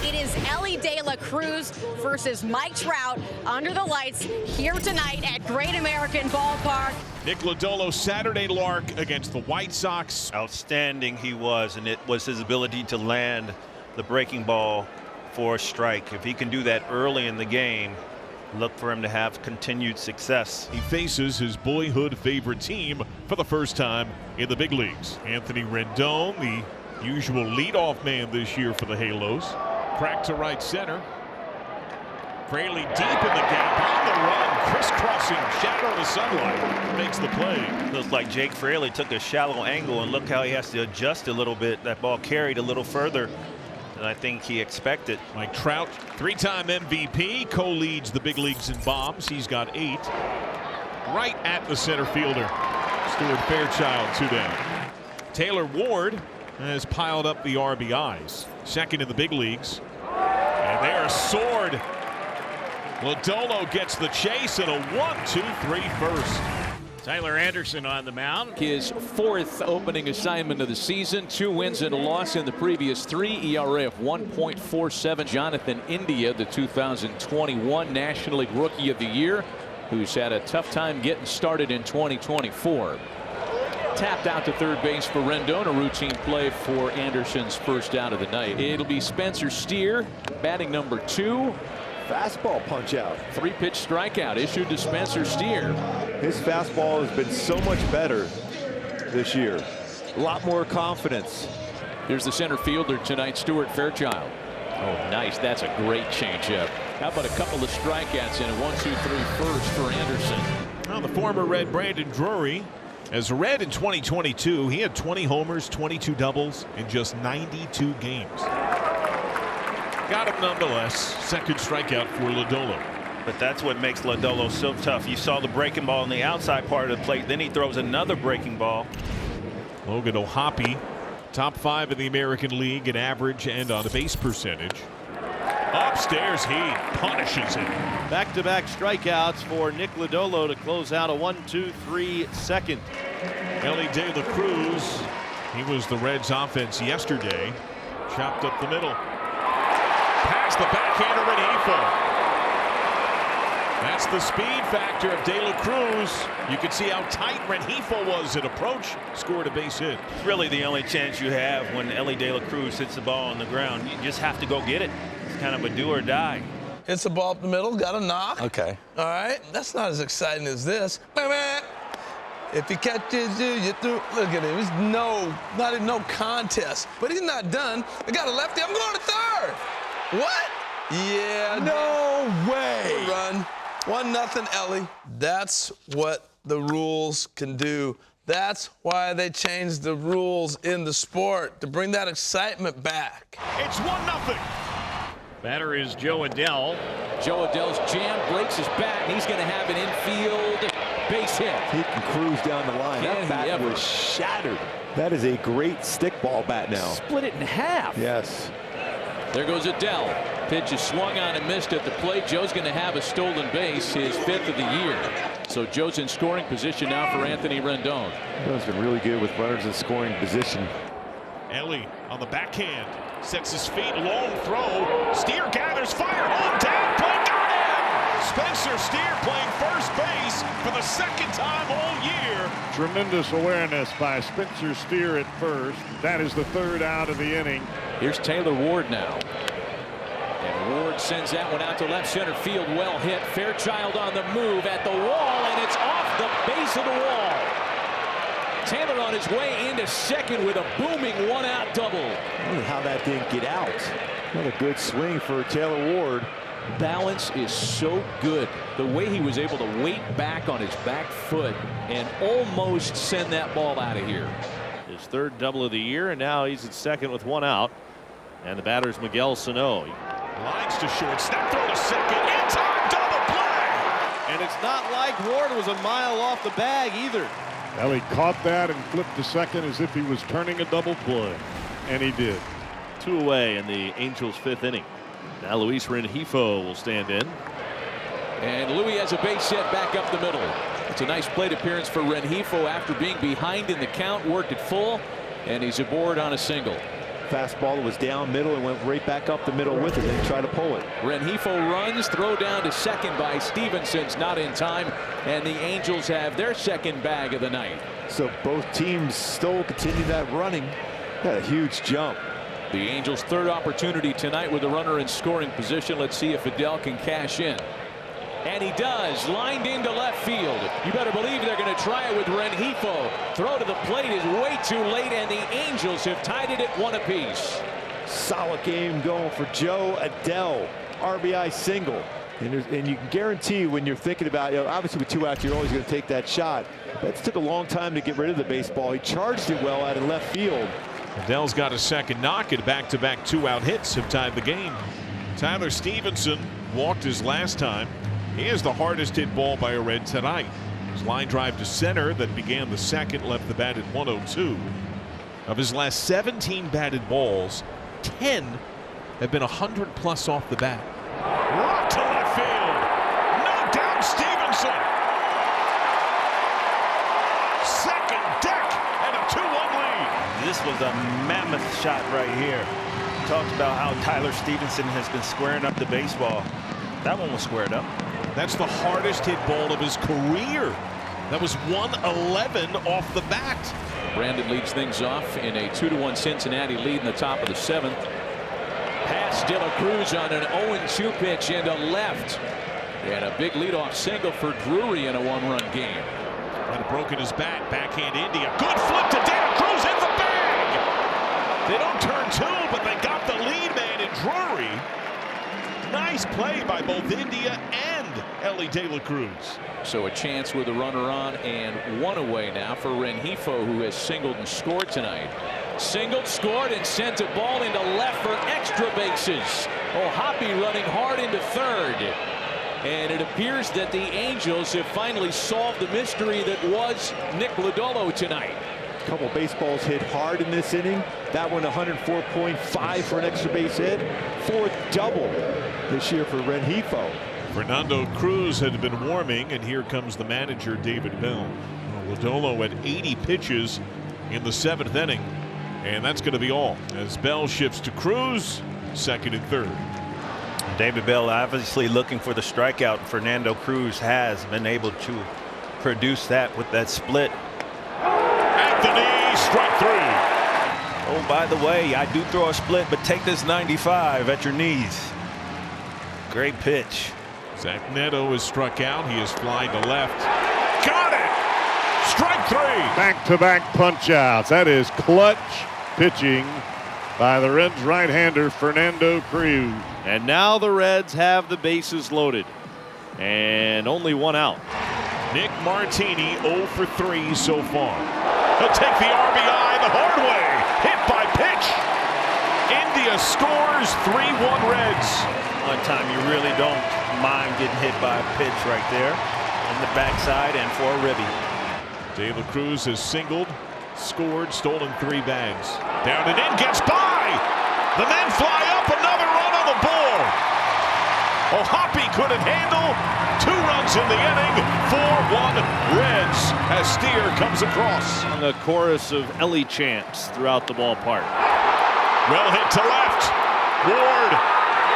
It is Ellie De La Cruz versus Mike Trout under the lights here tonight at Great American Ballpark. Nick Lodolo's Saturday lark against the White Sox. Outstanding he was, and it was his ability to land the breaking ball for a strike. If he can do that early in the game, look for him to have continued success. He faces his boyhood favorite team for the first time in the big leagues. Anthony Rendon, the usual leadoff man this year for the Halos. Crack to right center. Fraley deep in the gap, on the run, crisscrossing, shadow of the sunlight, makes the play. Looks like Jake Fraley took a shallow angle, and look how he has to adjust a little bit. That ball carried a little further than I think he expected. Mike Trout, three-time MVP, co-leads the big leagues in bombs. He's got 8. Right at the center fielder. Stuart Fairchild 2 down. Taylor Ward has piled up the RBIs. Second in the big leagues. And there's soared. Lodolo gets the chase and a 1-2-3 first. Tyler Anderson on the mound. His 4th opening assignment of the season. 2 wins and a loss in the previous 3. ERA of 1.47. Jonathan India, the 2021 National League Rookie of the Year, who's had a tough time getting started in 2024. Tapped out to third base for Rendon, a routine play for Anderson's first out of the night. It'll be Spencer Steer, batting number 2. Fastball punch out. 3-pitch strikeout issued to Spencer Steer. His fastball has been so much better this year. A lot more confidence. Here's the center fielder tonight, Stuart Fairchild. Oh, nice. That's a great changeup. How about a couple of strikeouts in a 1-2-3 first for Anderson? Well, the former Red Brandon Drury, as a Red in 2022, he had 20 homers, 22 doubles in just 92 games. Got him nonetheless. Second strikeout for Lodolo. But that's what makes Lodolo so tough. You saw the breaking ball on the outside part of the plate. Then he throws another breaking ball. Logan O'Hoppe, top 5 in the American League in average and on base percentage. Upstairs, he punishes him. Back-to-back strikeouts for Nick Lodolo to close out a 1-2-3 second. Ellie De La Cruz, he was the Reds' offense yesterday. Chopped up the middle. Past the backhander Rengifo. That's the speed factor of De La Cruz. You can see how tight Rengifo was at approach. Scored a base hit. It's really the only chance you have when Ellie De La Cruz hits the ball on the ground. You just have to go get it. It's kind of a do or die. Hits the ball up the middle, got a knock. Okay. All right, that's not as exciting as this. If he catches you, you threw. Look at him. It's not even no contest. But he's not done. I got a lefty. I'm going to third. What? Yeah. No way. Good run. 1-0 Ellie. That's what the rules can do. That's why they changed the rules in the sport, to bring that excitement back. It's 1-0. Batter is Joe Adell. Joe Adell's jam breaks his bat, and he's going to have an infield base hit. He can cruise down the line. That bat was shattered. That is a great stick ball bat now. Split it in half. Yes. There goes Adell. Pitch is swung on and missed at the plate. Joe's going to have a stolen base, his 5th of the year. So Joe's in scoring position now for Anthony Rendon. Joe's been really good with runners in scoring position. Ellie on the backhand. Sets his feet, long throw. Steer gathers fire. On down, play, got him! Spencer Steer playing first base for the 2nd time all year. Tremendous awareness by Spencer Steer at first. That is the 3rd out of the inning. Here's Taylor Ward now. And Ward sends that one out to left center field. Well hit. Fairchild on the move at the wall, and it's off the base of the wall. Taylor on his way into second with a booming 1-out double. Look at how that didn't get out. What a good swing for Taylor Ward. Balance is so good. The way he was able to weight back on his back foot and almost send that ball out of here. His 3rd double of the year, and now he's at second with 1 out. And the batter is Miguel Sano. Lines to short, snap throw to second, in time, double play! And it's not like Ward was a mile off the bag either. Ellie caught that and flipped to second as if he was turning a double play. And he did. 2 away in the Angels' 5th inning. Now Luis Rengifo will stand in. And Louis has a base hit back up the middle. It's a nice plate appearance for Rengifo after being behind in the count, worked it full, and he's aboard on a single. fastball that was down middle and went right back up the middle with it. Then try to pull it. Rengifo runs, throw down to second by Stevenson's not in time, and the Angels have their second bag of the night. So both teams still continue that running. Got a huge jump. The Angels' third opportunity tonight with a runner in scoring position. Let's see if Adele can cash in. And he does. Lined into left field. You better believe they're going to try it with Rengifo. Throw to the plate is way too late, and the Angels have tied it at 1 apiece. Solid game going for Joe Adele. RBI single. And you can guarantee when you're thinking about, obviously with 2 outs, you're always going to take that shot. That took a long time to get rid of the baseball. He charged it well out in left field. Adele's got a second knock, and back-to-back 2-out hits have tied the game. Tyler Stevenson walked his last time. He has the hardest hit ball by a Red tonight. His line drive to center that began the second left the bat at 102. Of his last 17 batted balls, 10 have been 100+ off the bat. Rock to left field. Knocked down Stevenson. Second deck and a 2-1 lead. This was a mammoth shot right here. Talked about how Tyler Stevenson has been squaring up the baseball. That one was squared up. That's the hardest hit ball of his career. That was 111 off the bat. Brandon leads things off in a 2-1 Cincinnati lead in the top of the 7th. Pass to Cruz on an 0-2 pitch into left. And a big leadoff single for Drury in a 1-run game. Might have broken his bat. Backhand India. Good flip to Cruz in the bag. They don't turn 2, but they got the lead man in Drury. Nice play by both India and Ellie De La Cruz. So a chance with a runner on and 1 away now for Rengifo, who has singled and scored tonight. Singled, scored, and sent a ball into left for extra bases. Hoppy running hard into third. And it appears that the Angels have finally solved the mystery that was Nick Lodolo tonight. A couple baseballs hit hard in this inning. That one 104.5 for an extra base hit. 4th double this year for Rengifo. Fernando Cruz had been warming, and here comes the manager, David Bell. Lodolo at 80 pitches in the 7th inning, and that's going to be all as Bell shifts to Cruz, 2nd and 3rd. David Bell obviously looking for the strikeout. Fernando Cruz has been able to produce that with that split. At the knee, strike 3. Oh, by the way, I do throw a split, but take this 95 at your knees. Great pitch. Zach Neto is struck out. He is flying to left. Got it! Strike 3. Back-to-back punch-outs. That is clutch pitching by the Reds right-hander Fernando Cruz. And now the Reds have the bases loaded. And only 1 out. Nick Martini 0 for 3 so far. He'll take the RBI the hard way. Hit by pitch. India scores 3-1 Reds. One time you really don't mind getting hit by a pitch right there in the backside and for a ribby. De La Cruz has singled, scored, stolen 3 bags. Down and in, gets by. The men fly up, another run on the board. Hoppy couldn't handle. 2 runs in the inning. 4-1 Reds as Steer comes across. On the chorus of Ellie chants throughout the ballpark. Well hit to left. Ward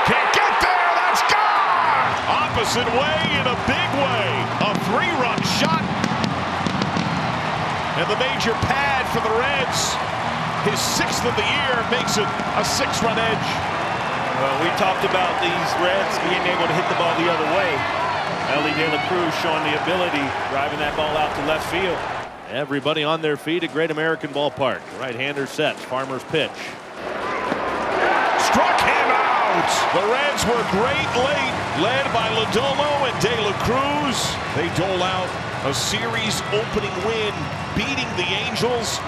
can't get there. That's gone. Opposite way in a big way. A 3-run shot. And the major pad for the Reds. His 6th of the year makes it a 6-run edge. Well, we talked about these Reds being able to hit the ball the other way. Ellie De La Cruz showing the ability, driving that ball out to left field. Everybody on their feet at Great American Ballpark. Right-hander sets. Farmer's pitch. Struck him out. The Reds were great late, led by Lodolo and De La Cruz. They dole out a series opening win, beating the Angels.